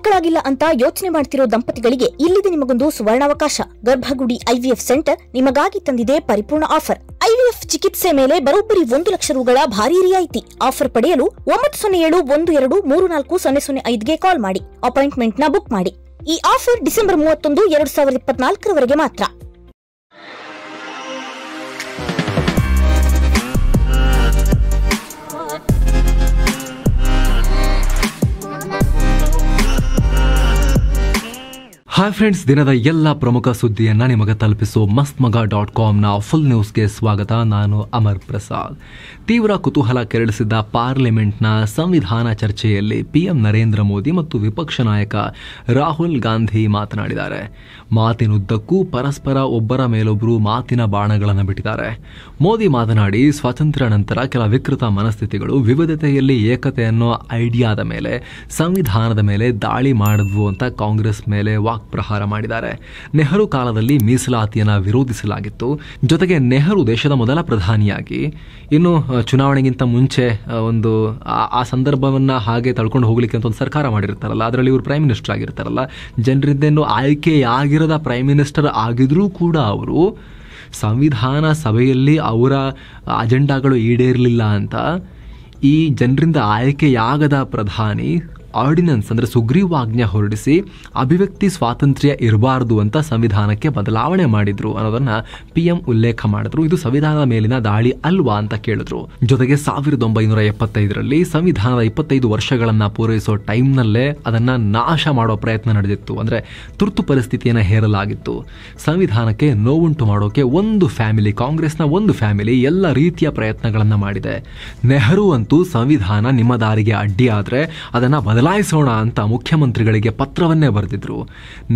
ಮಕ್ಕಳಾಗಿಲ್ಲ ಅಂತ ಯೋಚನೆ ಮಾಡ್ತಿರೋ ದಂಪತಿಗಳಿಗೆ ಇಲ್ಲಿದೆ ನಿಮಗೊಂದು ಸುವರ್ಣಾವಕಾಶ. ಗರ್ಭಗುಡಿ ಐವಿಎಫ್ ಸೆಂಟರ್ ನಿಮಗಾಗಿ ತಂದಿದೆ ಪರಿಪೂರ್ಣ ಆಫರ್. ಐವಿಎಫ್ ಚಿಕಿತ್ಸೆ ಮೇಲೆ ಬರೋಬ್ಬರಿ 1 ಲಕ್ಷ ರೂಗಳ ಭಾರಿ ರಿಯಾಯಿತಿ. ಆಫರ್ ಪಡೆಯಲು 907-12-34-005ಗೆ ಕಾಲ್ ಮಾಡಿ ಅಪಾಯಿಂಟ್ಮೆಂಟ್ ನ ಬುಕ್ ಮಾಡಿ. ಈ ಆಫರ್ ಡಿಸೆಂಬರ್ 31, 2024 ಮಾತ್ರ. ಹಾಯ್ ಫ್ರೆಂಡ್ಸ್, ದಿನದ ಎಲ್ಲ ಪ್ರಮುಖ ಸುದ್ದಿಯನ್ನ ನಿಮಗೆ ತಲುಪಿಸೋ mastmaga.comನ ಫುಲ್ ನ್ಯೂಸ್ಗೆ ಸ್ವಾಗತ. ನಾನು ಅಮರ್ ಪ್ರಸಾದ್. ತೀವ್ರ ಕುತೂಹಲ ಕೆರಳಿಸಿದ್ದ ಪಾರ್ಲಿಮೆಂಟ್ನ ಸಂವಿಧಾನ ಚರ್ಚೆಯಲ್ಲಿ ಪಿಎಂ ನರೇಂದ್ರ ಮೋದಿ ಮತ್ತು ವಿಪಕ್ಷ ನಾಯಕ ರಾಹುಲ್ ಗಾಂಧಿ ಮಾತನಾಡಿದ್ದಾರೆ. ಮಾತಿನುದ್ದಕ್ಕೂ ಪರಸ್ಪರ ಒಬ್ಬರ ಮೇಲೊಬ್ಬರು ಮಾತಿನ ಬಾಣಗಳನ್ನು ಬಿಟ್ಟಿದ್ದಾರೆ. ಮೋದಿ ಮಾತನಾಡಿ, ಸ್ವಾತಂತ್ರ್ಯ ನಂತರ ಕೆಲ ವಿಕೃತ ಮನಸ್ಥಿತಿಗಳು ವಿವಿಧತೆಯಲ್ಲಿ ಏಕತೆ ಅನ್ನೋ ಐಡಿಯಾದ ಮೇಲೆ, ಸಂವಿಧಾನದ ಮೇಲೆ ದಾಳಿ ಮಾಡಿದ್ವು ಅಂತ ಕಾಂಗ್ರೆಸ್ ಮೇಲೆ ಪ್ರಹಾರ ಮಾಡಿದ್ದಾರೆ. ನೆಹರು ಕಾಲದಲ್ಲಿ ಮೀಸಲಾತಿಯನ್ನು ವಿರೋಧಿಸಲಾಗಿತ್ತು. ಜೊತೆಗೆ ನೆಹರು ದೇಶದ ಮೊದಲ ಪ್ರಧಾನಿಯಾಗಿ ಇನ್ನು ಚುನಾವಣೆಗಿಂತ ಮುಂಚೆ ಆ ಸಂದರ್ಭವನ್ನ ಹಾಗೆ ತಳ್ಕೊಂಡು ಹೋಗ್ಲಿಕ್ಕೆ ಅಂತ ಒಂದು ಸರ್ಕಾರ ಮಾಡಿರ್ತಾರಲ್ಲ, ಅದರಲ್ಲಿ ಇವರು ಪ್ರೈಮ್ ಮಿನಿಸ್ಟರ್ ಆಗಿರ್ತಾರಲ್ಲ, ಜನರಿಂದೇನು ಆಯ್ಕೆಯಾಗಿರದ ಪ್ರೈಮ್ ಮಿನಿಸ್ಟರ್ ಆಗಿದ್ರೂ ಕೂಡ ಅವರು ಸಂವಿಧಾನ ಸಭೆಯಲ್ಲಿ ಅವರ ಅಜೆಂಡಾಗಳು ಈಡೇರಲಿಲ್ಲ ಅಂತ ಈ ಜನರಿಂದ ಆಯ್ಕೆಯಾಗದ ಪ್ರಧಾನಿ ಆರ್ಡಿನೆನ್ಸ್ ಅಂದರೆ ಸುಗ್ರೀವಾಜ್ಞೆ ಹೊರಡಿಸಿ ಅಭಿವ್ಯಕ್ತಿ ಸ್ವಾತಂತ್ರ್ಯ ಇರಬಾರದು ಅಂತ ಸಂವಿಧಾನಕ್ಕೆ ಬದಲಾವಣೆ ಮಾಡಿದ್ರು ಅನ್ನೋದನ್ನ ಪಿಎಂ ಉಲ್ಲೇಖ ಮಾಡಿದ್ರು. ಇದು ಸಂವಿಧಾನದ ಮೇಲಿನ ದಾಳಿ ಅಲ್ವಾ ಅಂತ ಕೇಳಿದ್ರು. ಜೊತೆಗೆ 1975ರಲ್ಲಿ ಸಂವಿಧಾನದ 25 ವರ್ಷಗಳನ್ನ ಪೂರೈಸೋ ಟೈಮ್ನಲ್ಲೇ ಅದನ್ನ ನಾಶ ಮಾಡೋ ಪ್ರಯತ್ನ ನಡೆದಿತ್ತು. ಅಂದ್ರೆ ತುರ್ತು ಪರಿಸ್ಥಿತಿಯನ್ನು ಹೇರಲಾಗಿತ್ತು. ಸಂವಿಧಾನಕ್ಕೆ ನೋವುಂಟು ಮಾಡೋಕೆ ಒಂದು ಫ್ಯಾಮಿಲಿ, ಕಾಂಗ್ರೆಸ್ನ ಒಂದು ಫ್ಯಾಮಿಲಿ ಎಲ್ಲ ರೀತಿಯ ಪ್ರಯತ್ನಗಳನ್ನ ಮಾಡಿದೆ. ನೆಹರು ಅಂತೂ ಸಂವಿಧಾನ ನಿಮ್ಮ ದಾರಿಗೆ ಅಡ್ಡಿ ಆದ್ರೆ ಅದನ್ನ ಬದಲಾಯಿಸೋಣ ಅಂತ ಮುಖ್ಯಮಂತ್ರಿಗಳಿಗೆ ಪತ್ರವನ್ನೇ ಬರೆದಿದ್ರು.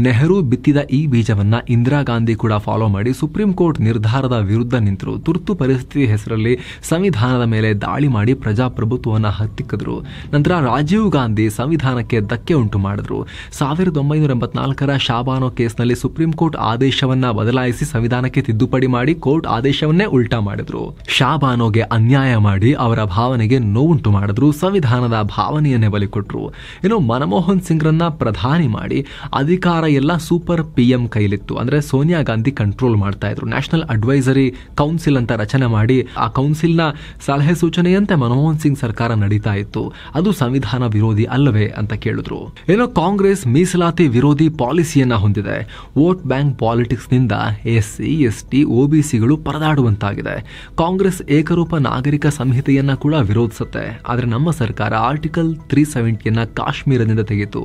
ನೆಹರು ಬಿತ್ತಿದ ಈ ಬೀಜವನ್ನ ಇಂದಿರಾ ಗಾಂಧಿ ಕೂಡ ಫಾಲೋ ಮಾಡಿ ಸುಪ್ರೀಂ ಕೋರ್ಟ್ ನಿರ್ಧಾರದ ವಿರುದ್ಧ ನಿಂತರು. ತುರ್ತು ಪರಿಸ್ಥಿತಿ ಹೆಸರಲ್ಲಿ ಸಂವಿಧಾನದ ಮೇಲೆ ದಾಳಿ ಮಾಡಿ ಪ್ರಜಾಪ್ರಭುತ್ವವನ್ನು ಹತ್ತಿಕ್ಕಿದ್ರು. ನಂತರ ರಾಜೀವ್ ಗಾಂಧಿ ಸಂವಿಧಾನಕ್ಕೆ ಧಕ್ಕೆ ಉಂಟು ಮಾಡಿದ್ರು. 1984ರ ಶಾಬಾನೋ ಕೇಸ್ನಲ್ಲಿ ಸುಪ್ರೀಂ ಕೋರ್ಟ್ ಆದೇಶವನ್ನ ಬದಲಾಯಿಸಿ ಸಂವಿಧಾನಕ್ಕೆ ತಿದ್ದುಪಡಿ ಮಾಡಿ ಕೋರ್ಟ್ ಆದೇಶವನ್ನೇ ಉಲ್ಟಾ ಮಾಡಿದ್ರು. ಶಾಬಾನೋಗೆ ಅನ್ಯಾಯ ಮಾಡಿ ಅವರ ಭಾವನೆಗೆ ನೋವುಂಟು ಮಾಡಿದ್ರು. ಸಂವಿಧಾನದ ಭಾವನೆಯನ್ನೇ ಬಲಿಕೊಟ್ರು. ಇನ್ನು ಮನಮೋಹನ್ ಸಿಂಗ್ರನ್ನ ಪ್ರಧಾನಿ ಮಾಡಿ ಅಧಿಕಾರ ಎಲ್ಲ ಸೂಪರ್ ಪಿಎಂ ಕೈಲಿತ್ತು. ಅಂದ್ರೆ ಸೋನಿಯಾ ಗಾಂಧಿ ಕಂಟ್ರೋಲ್ ಮಾಡ್ತಾ ಇದ್ರು. ನ್ಯಾಷನಲ್ ಅಡ್ವೈಸರಿ ಕೌನ್ಸಿಲ್ ಅಂತ ರಚನೆ ಮಾಡಿ ಆ ಕೌನ್ಸಿಲ್ನ ಸಲಹೆ ಸೂಚನೆಯಂತೆ ಮನಮೋಹನ್ ಸಿಂಗ್ ಸರ್ಕಾರ ನಡೀತಾ ಇತ್ತು. ಅದು ಸಂವಿಧಾನ ವಿರೋಧಿ ಅಲ್ಲವೇ ಅಂತ ಕೇಳಿದ್ರು. ಏನೋ ಕಾಂಗ್ರೆಸ್ ಮೀಸಲಾತಿ ವಿರೋಧಿ ಪಾಲಿಸಿಯನ್ನ ಹೊಂದಿದೆ. ವೋಟ್ ಬ್ಯಾಂಕ್ ಪಾಲಿಟಿಕ್ಸ್ ನಿಂದ ಎಸ್ಸಿ, ಎಸ್ಟಿ, ಒಬಿಸಿಗಳು ಪರದಾಡುವಂತಾಗಿದೆ. ಕಾಂಗ್ರೆಸ್ ಏಕರೂಪ ನಾಗರಿಕ ಸಂಹಿತೆಯನ್ನ ಕೂಡ ವಿರೋಧಿಸುತ್ತೆ. ಆದ್ರೆ ನಮ್ಮ ಸರ್ಕಾರ ಆರ್ಟಿಕಲ್ 370 ಕಾಶ್ಮೀರದಿಂದ ತೆಗೆಯಿತು.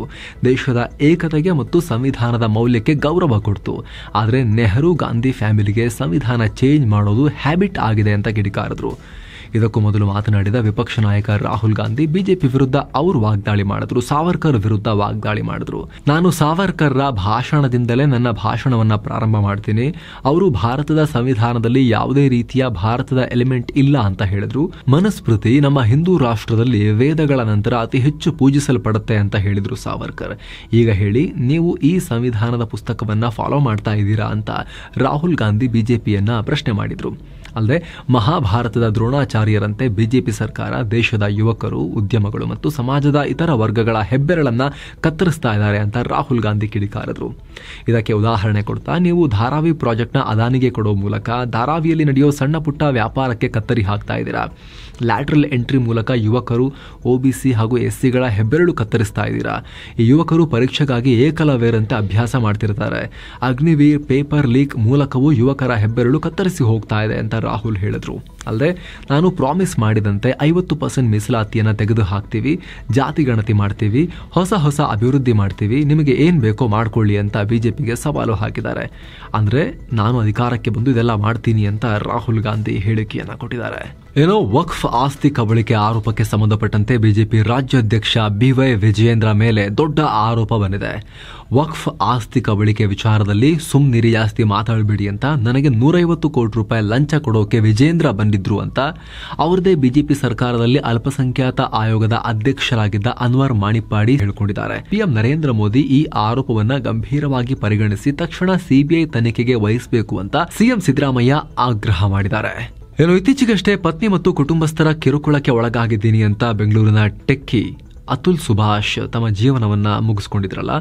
ದೇಶದ ಏಕತೆಗೆ ಮತ್ತು ಸಂವಿಧಾನದ ಮೌಲ್ಯಕ್ಕೆ ಗೌರವ ಕೊಡ್ತು. ಆದರೆ ನೆಹರು ಗಾಂಧಿ ಫ್ಯಾಮಿಲಿಗೆ ಸಂವಿಧಾನ ಚೇಂಜ್ ಮಾಡೋದು ಹ್ಯಾಬಿಟ್ ಆಗಿದೆ ಅಂತ ಕಿಡಿಕಾರಿದ್ರು. ಇದಕ್ಕೂ ಮೊದಲು ಮಾತನಾಡಿದ ವಿಪಕ್ಷ ನಾಯಕ ರಾಹುಲ್ ಗಾಂಧಿ ಬಿಜೆಪಿ ವಿರುದ್ಧ ಅವರು ವಾಗ್ದಾಳಿ ಮಾಡಿದ್ರು. ಸಾವರ್ಕರ್ ವಿರುದ್ಧ ವಾಗ್ದಾಳಿ ಮಾಡಿದ್ರು. ನಾನು ಸಾವರ್ಕರ್ರ ಭಾಷಣದಿಂದಲೇ ನನ್ನ ಭಾಷಣವನ್ನ ಪ್ರಾರಂಭ ಮಾಡ್ತೀನಿ. ಅವರು ಭಾರತದ ಸಂವಿಧಾನದಲ್ಲಿ ಯಾವುದೇ ರೀತಿಯ ಭಾರತದ ಎಲಿಮೆಂಟ್ ಇಲ್ಲ ಅಂತ ಹೇಳಿದ್ರು. ಮನುಸ್ಮೃತಿ ನಮ್ಮ ಹಿಂದೂ ರಾಷ್ಟ್ರದಲ್ಲಿ ವೇದಗಳ ನಂತರ ಅತಿ ಹೆಚ್ಚು ಪೂಜಿಸಲ್ಪಡುತ್ತೆ ಅಂತ ಹೇಳಿದ್ರು ಸಾವರ್ಕರ್. ಈಗ ಹೇಳಿ, ನೀವು ಈ ಸಂವಿಧಾನದ ಪುಸ್ತಕವನ್ನ ಫಾಲೋ ಮಾಡ್ತಾ ಇದ್ದೀರಾ ಅಂತ ರಾಹುಲ್ ಗಾಂಧಿ ಬಿಜೆಪಿಯನ್ನ ಪ್ರಶ್ನೆ ಮಾಡಿದ್ರು. ಅಲ್ಲದೆ ಮಹಾಭಾರತದ ದ್ರೋಣಾಚಾರ್ಯರಂತೆ ಬಿಜೆಪಿ ಸರ್ಕಾರ ದೇಶದ ಯುವಕರು, ಉದ್ಯಮಗಳು ಮತ್ತು ಸಮಾಜದ ಇತರ ವರ್ಗಗಳ ಹೆಬ್ಬೆರಳನ್ನ ಕತ್ತರಿಸ್ತಾ ಇದ್ದಾರೆ ಅಂತ ರಾಹುಲ್ ಗಾಂಧಿ ಕಿಡಿಕಾರಿದ್ರು. ಇದಕ್ಕೆ ಉದಾಹರಣೆ ಕೊಡ್ತಾ, ನೀವು ಧಾರಾವಿ ಪ್ರಾಜೆಕ್ಟ್ನ ಅದಾನಿಗೆ ಕೊಡೋ ಮೂಲಕ ಧಾರಾವಿಯಲ್ಲಿ ನಡೆಯೋ ಸಣ್ಣ ಪುಟ್ಟ ವ್ಯಾಪಾರಕ್ಕೆ ಕತ್ತರಿ ಹಾಕ್ತಾ ಇದ್ದೀರಾ. ಲ್ಯಾಟ್ರಲ್ ಎಂಟ್ರಿ ಮೂಲಕ ಯುವಕರು, ಒಬಿಸಿ ಹಾಗೂ ಎಸ್ಸಿಗಳ ಹೆಬ್ಬೆರಳು ಕತ್ತರಿಸ್ತಾ ಇದ್ದೀರಾ. ಈ ಯುವಕರು ಪರೀಕ್ಷೆಗಾಗಿ ಏಕಲವೇರಂತೆ ಅಭ್ಯಾಸ ಮಾಡ್ತಿರ್ತಾರೆ. ಅಗ್ನಿವೀರ್ ಪೇಪರ್ ಲೀಕ್ ಮೂಲಕವೂ ಯುವಕರ ಹೆಬ್ಬೆರಳು ಕತ್ತರಿಸಿ ಹೋಗ್ತಾ ಇದೆ ಅಂತ ರಾಹುಲ್ ಹೇಳಿದ್ರು. ಅಲ್ಲದೆ, ನಾನು ಪ್ರಾಮಿಸ್ ಮಾಡಿದಂತೆ 50% ಮೀಸಲಾತಿಯನ್ನು ತೆಗೆದು ಹಾಕ್ತೀವಿ, ಜಾತಿ ಗಣತಿ ಮಾಡ್ತೀವಿ, ಹೊಸ ಅಭಿವೃದ್ಧಿ ಮಾಡ್ತೀವಿ, ನಿಮಗೆ ಏನ್ ಬೇಕೋ ಮಾಡ್ಕೊಳ್ಳಿ ಅಂತ ಬಿಜೆಪಿಗೆ ಸವಾಲು ಹಾಕಿದ್ದಾರೆ. ಅಂದ್ರೆ ನಾನು ಅಧಿಕಾರಕ್ಕೆ ಬಂದು ಇದೆಲ್ಲ ಮಾಡ್ತೀನಿ ಅಂತ ರಾಹುಲ್ ಗಾಂಧಿ ಹೇಳಿಕೆಯನ್ನ ಕೊಟ್ಟಿದ್ದಾರೆ. ಏನೋ ವಕ್ಫ್ ಆಸ್ತಿ ಕಬಳಿಕೆ ಆರೋಪಕ್ಕೆ ಸಂಬಂಧಪಟ್ಟಂತೆ ಬಿಜೆಪಿ ರಾಜ್ಯಾಧ್ಯಕ್ಷ ಬಿವೈ ವಿಜಯೇಂದ್ರ ಮೇಲೆ ದೊಡ್ಡ ಆರೋಪ ಬಂದಿದೆ. ವಕ್ಫ್ ಆಸ್ತಿ ಕಬಳಿಕೆ ವಿಚಾರದಲ್ಲಿ ಸುಮ್ನಿರಿ, ಜಾಸ್ತಿ ಮಾತಾಡಬೇಡಿ ಅಂತ ನನಗೆ 150 ಕೋಟಿ ರೂಪಾಯಿ ಲಂಚ ಕೊಡೋಕೆ ವಿಜೇಂದ್ರ ಬಂದಿದ್ರು ಅಂತ ಅವರದೇ ಬಿಜೆಪಿ ಸರ್ಕಾರದಲ್ಲಿ ಅಲ್ಪಸಂಖ್ಯಾತ ಆಯೋಗದ ಅಧ್ಯಕ್ಷರಾಗಿದ್ದ ಅನ್ವರ್ ಮಾಣಿಪ್ಪಾಡಿ ಹೇಳಿಕೊಂಡಿದ್ದಾರೆ. ಪಿಎಂ ನರೇಂದ್ರ ಮೋದಿ ಈ ಆರೋಪವನ್ನ ಗಂಭೀರವಾಗಿ ಪರಿಗಣಿಸಿ ತಕ್ಷಣ ಸಿಬಿಐ ತನಿಖೆಗೆ ವಹಿಸಬೇಕು ಅಂತ ಸಿಎಂ ಸಿದ್ದರಾಮಯ್ಯ ಆಗ್ರಹ ಮಾಡಿದ್ದಾರೆ. ಇತ್ತೀಚೆಗಷ್ಟೇ ಪತ್ನಿ ಮತ್ತು ಕುಟುಂಬಸ್ಥರ ಕಿರುಕುಳಕ್ಕೆ ಒಳಗಾಗಿದ್ದೀನಿ ಅಂತ ಬೆಂಗಳೂರಿನ ಟೆಕ್ಕಿ ಅತುಲ್ ಸುಭಾಷ್ ತಮ್ಮ ಜೀವನವನ್ನ ಮುಗಿಸ್ಕೊಂಡಿದ್ರಲ್ಲ,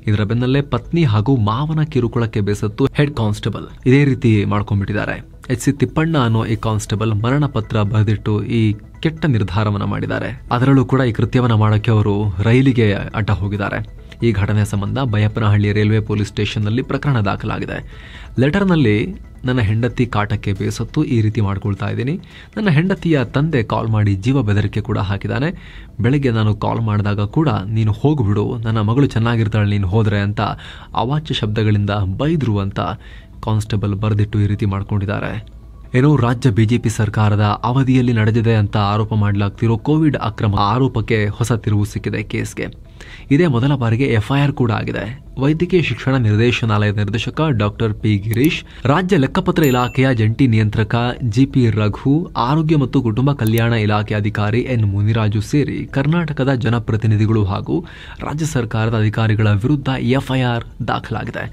ಇದರ ಬೆನ್ನಲ್ಲೇ ಪತ್ನಿ ಹಾಗೂ ಮಾವನ ಕಿರುಕುಳಕ್ಕೆ ಬೇಸತ್ತು ಹೆಡ್ ಕಾನ್ಸ್ಟೇಬಲ್ ಇದೇ ರೀತಿ ಮಾಡ್ಕೊಂಡ್ಬಿಟ್ಟಿದ್ದಾರೆ. ಎಚ್ ಸಿ ತಿಪ್ಪಣ್ಣ ಅನ್ನೋ ಈ ಕಾನ್ಸ್ಟೇಬಲ್ ಮರಣ ಪತ್ರ ಬರೆದಿಟ್ಟು ಈ ಕೆಟ್ಟ ನಿರ್ಧಾರವನ್ನ ಮಾಡಿದ್ದಾರೆ. ಅದರಲ್ಲೂ ಕೂಡ ಈ ಕೃತ್ಯವನ್ನ ಮಾಡೋಕೆ ಅವರು ರೈಲಿಗೆ ಅಡ್ಡ ಹೋಗಿದ್ದಾರೆ. ಈ ಘಟನೆ ಸಂಬಂಧ ಬೈಯಪ್ಪನಹಳ್ಳಿ ರೈಲ್ವೆ ಪೊಲೀಸ್ ಸ್ಟೇಷನ್ನಲ್ಲಿ ಪ್ರಕರಣ ದಾಖಲಾಗಿದೆ. ಲೆಟರ್ನಲ್ಲಿ ನನ್ನ ಹೆಂಡತಿ ಕಾಟಕ್ಕೆ ಬೇಸತ್ತು ಈ ರೀತಿ ಮಾಡ್ಕೊಳ್ತಾ ಇದ್ದೀನಿ. ನನ್ನ ಹೆಂಡತಿಯ ತಂದೆ ಕಾಲ್ ಮಾಡಿ ಜೀವ ಬೆದರಿಕೆ ಕೂಡ ಹಾಕಿದ್ದಾನೆ. ಬೆಳಗ್ಗೆ ನಾನು ಕಾಲ್ ಮಾಡಿದಾಗ ಕೂಡ ನೀನು ಹೋಗ್ಬಿಡು, ನನ್ನ ಮಗಳು ಚೆನ್ನಾಗಿರ್ತಾಳೆ ನೀನು ಹೋದ್ರೆ ಅಂತ ಅವಾಚ್ಯ ಶಬ್ದಗಳಿಂದ ಬೈದ್ರು ಅಂತ ಕಾನ್ಸ್ಟೇಬಲ್ ಬರೆದಿಟ್ಟು ಈ ರೀತಿ ಮಾಡ್ಕೊಂಡಿದ್ದಾರೆ. ಏನೋ ರಾಜ್ಯ ಬಿಜೆಪಿ ಸರ್ಕಾರದ ಅವಧಿಯಲ್ಲಿ ನಡೆದಿದೆ ಅಂತ ಆರೋಪ ಮಾಡಲಾಗ್ತಿರೋ ಕೋವಿಡ್ ಅಕ್ರಮ ಆರೋಪಕ್ಕೆ ಹೊಸ ತಿರುವು ಸಿಕ್ಕಿದೆ ಕೇಸ್ಗೆ. ಇದೇ ಮೊದಲ ಬಾರಿಗೆ ಎಫ್ಐಆರ್ ಕೂಡ ಆಗಿದೆ. ವೈದ್ಯಕೀಯ ಶಿಕ್ಷಣ ನಿರ್ದೇಶನಾಲಯದ ನಿರ್ದೇಶಕ ಡಾಕ್ಟರ್ ಪಿ ಗಿರೀಶ್, ರಾಜ್ಯ ಲೆಕ್ಕಪತ್ರ ಇಲಾಖೆಯ ಜಂಟಿ ನಿಯಂತ್ರಕ ಜಿಪಿ ರಘು, ಆರೋಗ್ಯ ಮತ್ತು ಕುಟುಂಬ ಕಲ್ಯಾಣ ಇಲಾಖೆ ಅಧಿಕಾರಿ ಎನ್ ಮುನಿರಾಜು ಸೇರಿ ಕರ್ನಾಟಕದ ಜನಪ್ರತಿನಿಧಿಗಳು ಹಾಗೂ ರಾಜ್ಯ ಸರ್ಕಾರದ ಅಧಿಕಾರಿಗಳ ವಿರುದ್ಧ ಎಫ್ಐಆರ್ ದಾಖಲಾಗಿದೆ.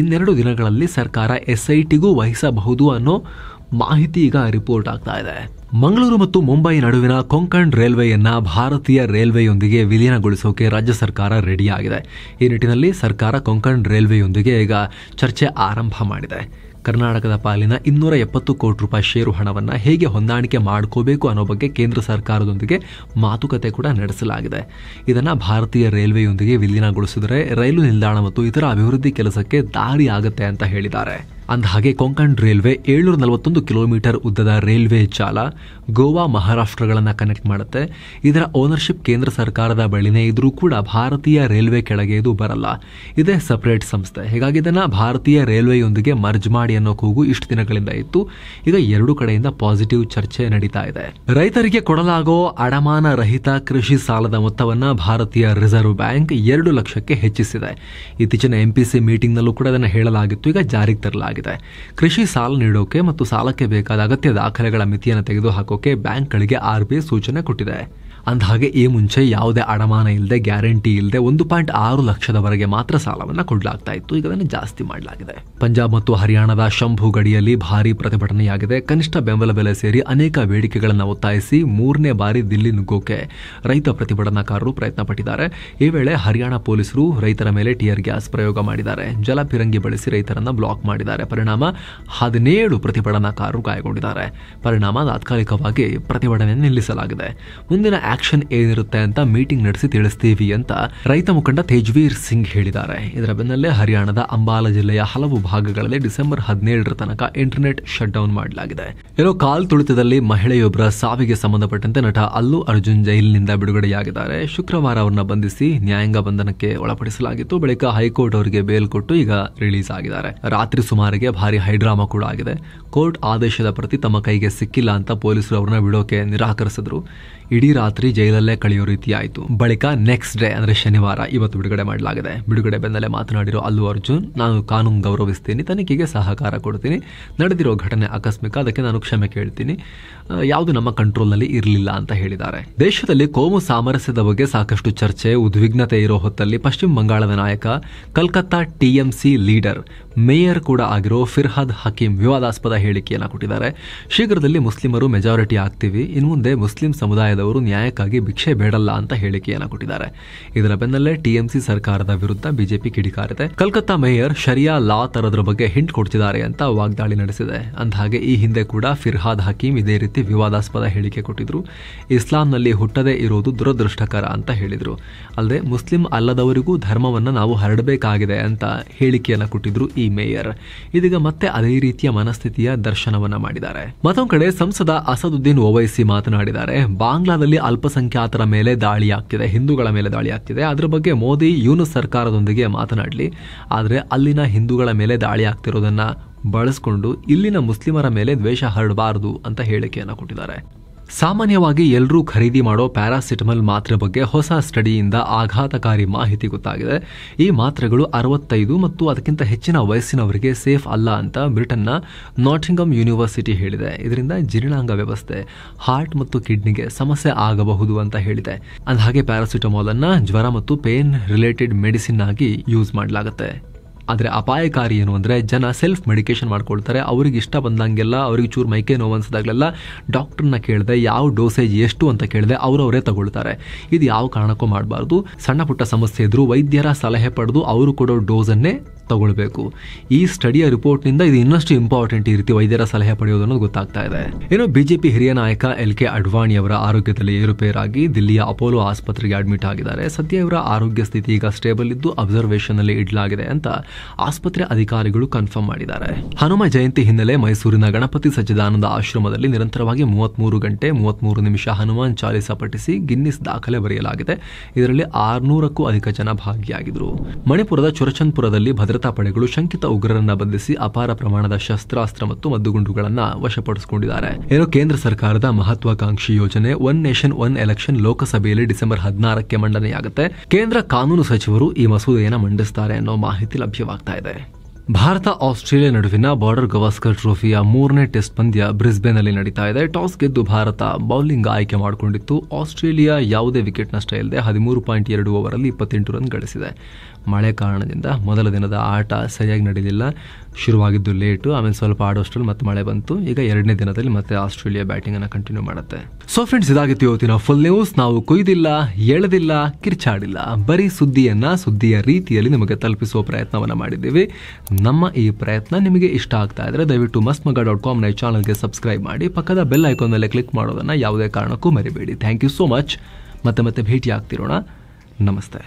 ಇನ್ನೆರಡು ದಿನಗಳಲ್ಲಿ ಸರ್ಕಾರ ಎಸ್ಐಟಿಗೂ ವಹಿಸಬಹುದು ಅನ್ನೋ ಮಾಹಿತಿ ಈಗ ರಿಪೋರ್ಟ್ ಆಗ್ತಾ ಇದೆ. ಮಂಗಳೂರು ಮತ್ತು ಮುಂಬೈ ನಡುವಿನ ಕೊಂಕಣ್ ರೈಲ್ವೆಯನ್ನ ಭಾರತೀಯ ರೈಲ್ವೆಯೊಂದಿಗೆ ವಿಲೀನಗೊಳಿಸೋಕೆ ರಾಜ್ಯ ಸರ್ಕಾರ ರೆಡಿಯಾಗಿದೆ. ಈ ನಿಟ್ಟಿನಲ್ಲಿ ಸರ್ಕಾರ ಕೊಂಕಣ್ ರೈಲ್ವೆಯೊಂದಿಗೆ ಈಗ ಚರ್ಚೆ ಆರಂಭ ಮಾಡಿದೆ. ಕರ್ನಾಟಕದ ಪಾಲಿನ 270 ಕೋಟಿ ರೂಪಾಯಿ ಷೇರು ಹಣವನ್ನು ಹೇಗೆ ಹೊಂದಾಣಿಕೆ ಮಾಡ್ಕೋಬೇಕು ಅನ್ನೋ ಬಗ್ಗೆ ಕೇಂದ್ರ ಸರ್ಕಾರದೊಂದಿಗೆ ಮಾತುಕತೆ ಕೂಡ ನಡೆಸಲಾಗಿದೆ. ಇದನ್ನು ಭಾರತೀಯ ರೈಲ್ವೆಯೊಂದಿಗೆ ವಿಲೀನಗೊಳಿಸಿದರೆ ರೈಲು ನಿಲ್ದಾಣ ಮತ್ತು ಇತರ ಅಭಿವೃದ್ಧಿ ಕೆಲಸಕ್ಕೆ ದಾರಿ ಆಗುತ್ತೆ ಅಂತ ಹೇಳಿದ್ದಾರೆ. ಅಂದಹಾಗೆ ಕೊಂಕಣ್ ರೈಲ್ವೆ 741 ಕಿಲೋಮೀಟರ್ ಉದ್ದದ ರೈಲ್ವೆ ಜಾಲ ಗೋವಾ, ಮಹಾರಾಷ್ಟ್ರಗಳನ್ನು ಕನೆಕ್ಟ್ ಮಾಡುತ್ತೆ. ಇದರ ಓನರ್ಶಿಪ್ ಕೇಂದ್ರ ಸರ್ಕಾರದ ಬಳಿನೇ ಇದ್ರೂ ಕೂಡ ಭಾರತೀಯ ರೈಲ್ವೆ ಕೆಳಗೆ ಇದು ಬರಲ್ಲ. ಇದೇ ಸಪರೇಟ್ ಸಂಸ್ಥೆ. ಹೀಗಾಗಿ ಇದನ್ನ ಭಾರತೀಯ ರೈಲ್ವೆಯೊಂದಿಗೆ ಮರ್ಜ್ ಮಾಡಿ ಅನ್ನೋ ಕೂಗು ಇಷ್ಟು ದಿನಗಳಿಂದ ಇತ್ತು. ಈಗ ಎರಡು ಕಡೆಯಿಂದ ಪಾಸಿಟಿವ್ ಚರ್ಚೆ ನಡೀತಾ ಇದೆ. ರೈತರಿಗೆ ಕೊಡಲಾಗೋ ಅಡಮಾನ ರಹಿತ ಕೃಷಿ ಸಾಲದ ಮೊತ್ತವನ್ನ ಭಾರತೀಯ ರಿಸರ್ವ್ ಬ್ಯಾಂಕ್ 2 ಲಕ್ಷಕ್ಕೆ ಹೆಚ್ಚಿಸಿದೆ. ಇತ್ತೀಚಿನ ಎಂಪಿಸಿ ಮೀಟಿಂಗ್ನಲ್ಲೂ ಕೂಡ ಅದನ್ನು ಹೇಳಲಾಗಿತ್ತು. ಈಗ ಜಾರಿಗೆ ತರಲಾಗಿದೆ. ಕೃಷಿ ಸಾಲ ನೀಡೋಕೆ ಮತ್ತು ಸಾಲಕ್ಕೆ ಬೇಕಾದ ಅಗತ್ಯ ದಾಖಲೆಗಳ ಮಿತಿಯನ್ನು ತೆಗೆದುಹಾಕೋಕೆ ಬ್ಯಾಂಕ್ಗಳಿಗೆ ಆರ್ಬಿಐ ಸೂಚನೆ ಕೊಟ್ಟಿದೆ. ಅಂದಹಾಗೆ ಈ ಮುಂಚೆ ಯಾವುದೇ ಅಡಮಾನ ಇಲ್ಲದೆ, ಗ್ಯಾರಂಟಿ ಇಲ್ಲದೆ 1.6 ಲಕ್ಷದವರೆಗೆ ಮಾತ್ರ ಸಾಲವನ್ನು ಕೊಡಲಾಗ್ತಾ ಇತ್ತು. ಈಗ ಅದನ್ನು ಜಾಸ್ತಿ ಮಾಡಲಾಗಿದೆ. ಪಂಜಾಬ್ ಮತ್ತು ಹರಿಯಾಣದ ಶಂಭು ಗಡಿಯಲ್ಲಿ ಭಾರೀ ಪ್ರತಿಭಟನೆಯಾಗಿದೆ. ಕನಿಷ್ಠ ಬೆಂಬಲ ಬೆಲೆ ಸೇರಿ ಅನೇಕ ಬೇಡಿಕೆಗಳನ್ನು ಒತ್ತಾಯಿಸಿ 3ನೇ ಬಾರಿ ದಿಲ್ಲಿ ನುಗ್ಗೋಕೆ ರೈತ ಪ್ರತಿಭಟನಾಕಾರರು ಪ್ರಯತ್ನ ಪಟ್ಟಿದ್ದಾರೆ. ಈ ವೇಳೆ ಹರಿಯಾಣ ಪೊಲೀಸರು ರೈತರ ಮೇಲೆ ಟಿಯರ್ ಗ್ಯಾಸ್ ಪ್ರಯೋಗ ಮಾಡಿದ್ದಾರೆ. ಜಲಫಿರಂಗಿ ಬಳಸಿ ರೈತರನ್ನ ಬ್ಲಾಕ್ ಮಾಡಿದ್ದಾರೆ. ಪರಿಣಾಮ 17 ಪ್ರತಿಭಟನಾಕಾರರು ಗಾಯಗೊಂಡಿದ್ದಾರೆ. ಪರಿಣಾಮ ತಾತ್ಕಾಲಿಕವಾಗಿ ಪ್ರತಿಭಟನೆ ನಿಲ್ಲಿಸಲಾಗಿದೆ. ಮುಂದಿನ ಆಕ್ಷನ್ ಏನಿರುತ್ತೆ ಅಂತ ಮೀಟಿಂಗ್ ನಡೆಸಿ ತಿಳಿಸ್ತೀವಿ ಅಂತ ರೈತ ಮುಖಂಡ ತೇಜ್ವೀರ್ ಸಿಂಗ್ ಹೇಳಿದ್ದಾರೆ. ಇದರ ಬೆನ್ನಲ್ಲೇ ಹರಿಯಾಣದ ಅಂಬಾಲಾ ಜಿಲ್ಲೆಯ ಹಲವು ಭಾಗಗಳಲ್ಲಿ ಡಿಸೆಂಬರ್ 17ರ ತನಕ ಇಂಟರ್ನೆಟ್ ಶಟ್ ಡೌನ್ ಮಾಡಲಾಗಿದೆ. ಏನೋ ಕಾಲ್ ತುಳಿತದಲ್ಲಿ ಮಹಿಳೆಯೊಬ್ಬರ ಸಾವಿಗೆ ಸಂಬಂಧಪಟ್ಟಂತೆ ನಟ ಅಲ್ಲು ಅರ್ಜುನ್ ಜೈಲಿನಿಂದ ಬಿಡುಗಡೆಯಾಗಿದ್ದಾರೆ. ಶುಕ್ರವಾರ ಅವರನ್ನ ಬಂಧಿಸಿ ನ್ಯಾಯಾಂಗ ಬಂಧನಕ್ಕೆ ಒಳಪಡಿಸಲಾಗಿತ್ತು. ಬಳಿಕ ಹೈಕೋರ್ಟ್ ಅವರಿಗೆ ಬೇಲ್ ಕೊಟ್ಟು ಈಗ ರಿಲೀಸ್ ಆಗಿದ್ದಾರೆ. ರಾತ್ರಿ ಸುಮಾರಿಗೆ ಭಾರಿ ಹೈಡ್ರಾಮಾ ಕೂಡ ಆಗಿದೆ. ಕೋರ್ಟ್ ಆದೇಶದ ಪ್ರತಿ ತಮ್ಮ ಕೈಗೆ ಸಿಕ್ಕಿಲ್ಲ ಅಂತ ಪೊಲೀಸರು ಅವರನ್ನ ಬಿಡೋಕೆ ನಿರಾಕರಿಸಿದ್ರು. ಇಡೀ ರಾತ್ರಿ ಜೈಲಲ್ಲೇ ಕಳೆಯೋ ರೀತಿ ಆಯಿತು. ಬಳಿಕ ನೆಕ್ಸ್ಟ್ ಡೇ ಅಂದ್ರೆ ಶನಿವಾರ ಇವತ್ತು ಬಿಡುಗಡೆ ಮಾಡಲಾಗಿದೆ. ಬಿಡುಗಡೆ ಬೆನ್ನಲ್ಲೇ ಮಾತನಾಡಿರೋ ಅಲ್ಲು ಅರ್ಜುನ್, ನಾನು ಕಾನೂನು ಗೌರವಿಸ್ತೀನಿ, ತನಿಖೆಗೆ ಸಹಕಾರ ಕೊಡ್ತೀನಿ. ನಡೆದಿರೋ ಘಟನೆ ಆಕಸ್ಮಿಕ, ಅದಕ್ಕೆ ನಾನು ಕ್ಷಮೆ ಕೇಳ್ತೀನಿ. ಯಾವುದು ನಮ್ಮ ಕಂಟ್ರೋಲ್ನಲ್ಲಿ ಇರಲಿಲ್ಲ ಅಂತ ಹೇಳಿದ್ದಾರೆ. ದೇಶದಲ್ಲಿ ಕೋಮು ಸಾಮರಸ್ಯದ ಬಗ್ಗೆ ಸಾಕಷ್ಟು ಚರ್ಚೆ, ಉದ್ವಿಗ್ನತೆ ಇರೋ ಹೊತ್ತಲ್ಲಿ ಪಶ್ಚಿಮ ಬಂಗಾಳದ ನಾಯಕ, ಕಲ್ಕತ್ತಾ ಟಿಎಂಸಿ ಲೀಡರ್, ಮೇಯರ್ ಕೂಡ ಆಗಿರೋ ಫಿರ್ಹಾದ್ ಹಕೀಂ ವಿವಾದಾಸ್ಪದ ಹೇಳಿಕೆಯನ್ನು ಕೊಟ್ಟಿದ್ದಾರೆ. ಶೀಘ್ರದಲ್ಲಿ ಮುಸ್ಲಿಮರು ಮೆಜಾರಿಟಿ ಆಗ್ತೀವಿ, ಇನ್ನು ಮುಂದೆ ಮುಸ್ಲಿಂ ಸಮುದಾಯದವರು ನ್ಯಾಯಕ್ಕಾಗಿ ಭಿಕ್ಷೆ ಬೇಡಲ್ಲ ಅಂತ ಹೇಳಿಕೆಯನ್ನು ಕೊಟ್ಟಿದ್ದಾರೆ. ಇದರ ಬೆನ್ನಲ್ಲೇ ಟಿಎಂಸಿ ಸರ್ಕಾರದ ವಿರುದ್ಧ ಬಿಜೆಪಿ ಕಿಡಿಕಾರಿದೆ. ಕಲ್ಕತ್ತಾ ಮೇಯರ್ ಶರಿಯಾ ಲಾ ತರೋದ್ರ ಬಗ್ಗೆ ಹಿಂಟ್ ಕೊಡ್ತಿದ್ದಾರೆ ಅಂತ ವಾಗ್ದಾಳಿ ನಡೆಸಿದೆ. ಅಂದಹಾಗೆ ಈ ಹಿಂದೆ ಕೂಡ ಫಿರ್ಹಾದ್ ಹಕೀಂ ಇದೇ ರೀತಿ ವಿವಾದಾಸ್ಪದ ಹೇಳಿಕೆ ಕೊಟ್ಟಿದ್ರು. ಇಸ್ಲಾಂನಲ್ಲಿ ಹುಟ್ಟದೇ ಇರೋದು ದುರದೃಷ್ಟಕರ ಅಂತ ಹೇಳಿದ್ರು. ಅಲ್ಲದೆ ಮುಸ್ಲಿಂ ಅಲ್ಲದವರಿಗೂ ಧರ್ಮವನ್ನ ನಾವು ಹರಡಬೇಕಾಗಿದೆ ಅಂತ ಹೇಳಿಕೆಯನ್ನು ಕೊಟ್ಟಿದ್ರು ಈ ಮೇಯರ್. ಇದೀಗ ಮತ್ತೆ ಅದೇ ರೀತಿಯ ಮನಸ್ಥಿತಿಯ ದರ್ಶನವನ್ನ ಮಾಡಿದ್ದಾರೆ. ಮತ್ತೊಂದು ಕಡೆ ಸಂಸದ ಅಸದುದ್ದೀನ್ ಓವೈಸಿ ಮಾತನಾಡಿದ್ದಾರೆ. ಬಾಂಗ್ಲಾದಲ್ಲಿ ಅಲ್ಪಸಂಖ್ಯಾತರ ಮೇಲೆ ದಾಳಿ ಆಗ್ತಿದೆ, ಹಿಂದೂಗಳ ಮೇಲೆ ದಾಳಿ ಆಗ್ತಿದೆ. ಅದರ ಬಗ್ಗೆ ಮೋದಿ ಯೂನುಸ್ ಸರ್ಕಾರದೊಂದಿಗೆ ಮಾತನಾಡಲಿ, ಆದರೆ ಅಲ್ಲಿನ ಹಿಂದೂಗಳ ಮೇಲೆ ದಾಳಿ ಆಗ್ತಿರೋದನ್ನ ಬಳಸಿಕೊಂಡು ಇಲ್ಲಿನ ಮುಸ್ಲಿಮರ ಮೇಲೆ ದ್ವೇಷ ಹರಡಬಾರದು ಅಂತ ಹೇಳಿಕೆಯನ್ನು ಕೊಟ್ಟಿದ್ದಾರೆ. ಸಾಮಾನ್ಯವಾಗಿ ಎಲ್ಲರೂ ಖರೀದಿ ಮಾಡೋ ಪ್ಯಾರಾಸಿಟಮಲ್ ಮಾತ್ರೆ ಬಗ್ಗೆ ಹೊಸ ಸ್ಟಡಿಯಿಂದ ಆಘಾತಕಾರಿ ಮಾಹಿತಿ ಗೊತ್ತಾಗಿದೆ. ಈ ಮಾತ್ರೆಗಳು 65 ಮತ್ತು ಅದಕ್ಕಿಂತ ಹೆಚ್ಚಿನ ವಯಸ್ಸಿನವರಿಗೆ ಸೇಫ್ ಅಲ್ಲ ಅಂತ ಬ್ರಿಟನ್ನ ನಾಟಿಂಗಮ್ ಯೂನಿವರ್ಸಿಟಿ ಹೇಳಿದೆ. ಇದರಿಂದ ಜೀರ್ಣಾಂಗ ವ್ಯವಸ್ಥೆ, ಹಾರ್ಟ್ ಮತ್ತು ಕಿಡ್ನಿಗೆ ಸಮಸ್ಯೆ ಆಗಬಹುದು ಅಂತ ಹೇಳಿದೆ. ಅಂದಹಾಗೆ ಪ್ಯಾರಾಸಿಟಮಾಲ್ ಅನ್ನ ಜ್ವರ ಮತ್ತು ಪೇನ್ ರಿಲೇಟೆಡ್ ಮೆಡಿಸಿನ್ ಆಗಿ ಯೂಸ್ ಮಾಡಲಾಗುತ್ತೆ. ಆದರೆ ಅಪಾಯಕಾರಿ ಏನು ಅಂದರೆ ಜನ ಸೆಲ್ಫ್ ಮೆಡಿಕೇಶನ್ ಮಾಡ್ಕೊಳ್ತಾರೆ. ಅವ್ರಿಗೆ ಇಷ್ಟ ಬಂದಂಗೆಲ್ಲ, ಅವ್ರಿಗೆ ಚೂರು ಮೈಕೈ ನೋವು ಅನ್ಸಿದಾಗಲೆಲ್ಲ ಡಾಕ್ಟರ್ನ ಕೇಳದೆ, ಯಾವ ಡೋಸೇಜ್ ಎಷ್ಟು ಅಂತ ಕೇಳದೆ ಅವರವರೇ ತಗೊಳ್ತಾರೆ. ಇದು ಯಾವ ಕಾರಣಕ್ಕೂ ಮಾಡಬಾರ್ದು. ಸಣ್ಣ ಪುಟ್ಟ ಸಮಸ್ಯೆ ಇದ್ರೂ ವೈದ್ಯರ ಸಲಹೆ ಪಡೆದು ಅವರು ಕೊಡೋ ಡೋಸನ್ನೇ ತಗೊಳ್ಬೇಕು. ಈ ಸ್ಟಡಿಯ ರಿಪೋರ್ಟ್ನಿಂದ ಇದು ಇನ್ನಷ್ಟು ಇಂಪಾರ್ಟೆಂಟ್ ಈ ರೀತಿ ವೈದ್ಯರ ಸಲಹೆ ಪಡೆಯೋದು ಅನ್ನೋದು ಗೊತ್ತಾಗ್ತಾ ಇದೆ. ಇನ್ನು ಬಿಜೆಪಿ ಹಿರಿಯ ನಾಯಕ LK ಅಡ್ವಾಣಿ ಅವರ ಆರೋಗ್ಯದಲ್ಲಿ ಏರುಪೇರಾಗಿ ದಿಲ್ಲಿಯ ಅಪೋಲೋ ಆಸ್ಪತ್ರೆಗೆ ಅಡ್ಮಿಟ್ ಆಗಿದ್ದಾರೆ. ಸದ್ಯ ಇವರ ಆರೋಗ್ಯ ಸ್ಥಿತಿ ಈಗ ಸ್ಟೇಬಲ್ ಇದ್ದು ಅಬ್ಸರ್ವೇಷನ್ ನಲ್ಲಿ ಇಡಲಾಗಿದೆ ಅಂತ ಆಸ್ಪತ್ರೆ ಅಧಿಕಾರಿಗಳು ಕನ್ಫರ್ಮ್ ಮಾಡಿದ್ದಾರೆ. ಹನುಮ ಜಯಂತಿ ಹಿನ್ನೆಲೆ ಮೈಸೂರಿನ ಗಣಪತಿ ಸಚ್ಚಿದಾನಂದ ಆಶ್ರಮದಲ್ಲಿ ನಿರಂತರವಾಗಿ 33 ಗಂಟೆ 33 ನಿಮಿಷ ಹನುಮಾನ್ ಚಾಲಿಸಾ ಪಠಿಸಿ ಗಿನ್ನಿಸ್ ದಾಖಲೆ ಬರೆಯಲಾಗಿದೆ. ಇದರಲ್ಲಿ 600ಕ್ಕೂ ಅಧಿಕ ಜನ ಭಾಗಿಯಾಗಿದ್ದರು. ಮಣಿಪುರದ ಚುರಚಂದ್ಪುರದಲ್ಲಿ ಭದ್ರತಾ ಪಡೆಗಳು ಶಂಕಿತ ಉಗ್ರರನ್ನ ಬಂಧಿಸಿ ಅಪಾರ ಪ್ರಮಾಣದ ಶಸ್ತ್ರಾಸ್ತ್ರ ಮತ್ತು ಮದ್ದುಗುಂಡುಗಳನ್ನ ವಶಪಡಿಸಿಕೊಂಡಿದ್ದಾರೆ. ಏನು ಕೇಂದ್ರ ಸರ್ಕಾರದ ಮಹತ್ವಾಕಾಂಕ್ಷಿ ಯೋಜನೆ ಒನ್ ನೇಷನ್ ಒನ್ ಎಲೆಕ್ಷನ್ ಲೋಕಸಭೆಯಲ್ಲಿ ಡಿಸೆಂಬರ್ 16ಕ್ಕೆ ಮಂಡನೆಯಾಗುತ್ತೆ. ಕೇಂದ್ರ ಕಾನೂನು ಸಚಿವರು ಈ ಮಸೂದೆಯನ್ನು ಮಂಡಿಸುತ್ತಾರೆ ಅನ್ನೋ ಮಾಹಿತಿ ಲಭ್ಯವಾಗ್ತಾ ಇದೆ. ಭಾರತ ಆಸ್ಟ್ರೇಲಿಯಾ ನಡುವಿನ ಬಾರ್ಡರ್ ಗವಾಸ್ಕರ್ ಟ್ರೋಫಿಯ 3ನೇ ಟೆಸ್ಟ್ ಪಂದ್ಯ ಬ್ರಿಸ್ಬೇನ್ನಲ್ಲಿ ನಡೀತಾ ಇದೆ. ಟಾಸ್ ಗೆದ್ದು ಭಾರತ ಬೌಲಿಂಗ್ ಆಯ್ಕೆ ಮಾಡಿಕೊಂಡಿತ್ತು. ಆಸ್ಟ್ರೇಲಿಯಾ ಯಾವುದೇ ವಿಕೆಟ್ ನಷ್ಟ ಇಲ್ಲದೆ 13.2 ಓವರಲ್ಲಿ 28 ರನ್ ಗಳಿಸಿದೆ. ಮಳೆ ಕಾರಣದಿಂದ ಮೊದಲ ದಿನದ ಆಟ ಸರಿಯಾಗಿ ನಡೆಯಲಿಲ್ಲ. ಶುರುವಾಗಿದ್ದು ಲೇಟು, ಆಮೇಲೆ ಸ್ವಲ್ಪ ಆಡೋಷ್ಟರಲ್ಲಿ ಮತ್ತೆ ಮಳೆ ಬಂತು. ಈಗ 2ನೇ ದಿನದಲ್ಲಿ ಮತ್ತೆ ಆಸ್ಟ್ರೇಲಿಯಾ ಬ್ಯಾಟಿಂಗ್ ಅನ್ನು ಕಂಟಿನ್ಯೂ ಮಾಡುತ್ತೆ. ಸೊ ಫ್ರೆಂಡ್ಸ್, ಇದಾಗಿತ್ತು ಇವತ್ತಿನ ಫುಲ್ ನ್ಯೂಸ್. ನಾವು ಕೊಯ್ದಿಲ್ಲ, ಎಳೆದಿಲ್ಲ, ಕಿರ್ಚಾಡಿಲ್ಲ, ಬರೀ ಸುದ್ದಿಯ ರೀತಿಯಲ್ಲಿ ನಿಮಗೆ ತಲುಪಿಸುವ ಪ್ರಯತ್ನವನ್ನು ಮಾಡಿದ್ದೀವಿ. ನಮ್ಮ ಈ ಪ್ರಯತ್ನ ನಿಮಗೆ ಇಷ್ಟ ಆಗ್ತಾ ಇದ್ರೆ ದಯವಿಟ್ಟು mastmaga.com ನ ಚಾನಲ್ಗೆ ಸಬ್ಸ್ಕ್ರೈಬ್ ಮಾಡಿ. ಪಕ್ಕದ ಬೆಲ್ ಐಕಾನ್ ಮೇಲೆ ಕ್ಲಿಕ್ ಮಾಡೋದನ್ನ ಯಾವುದೇ ಕಾರಣಕ್ಕೂ ಮರಿಬೇಡಿ. Thank you so much. ಮತ್ತೆ ಭೇಟಿ ಆಗ್ತಿರೋಣ. ನಮಸ್ತೆ.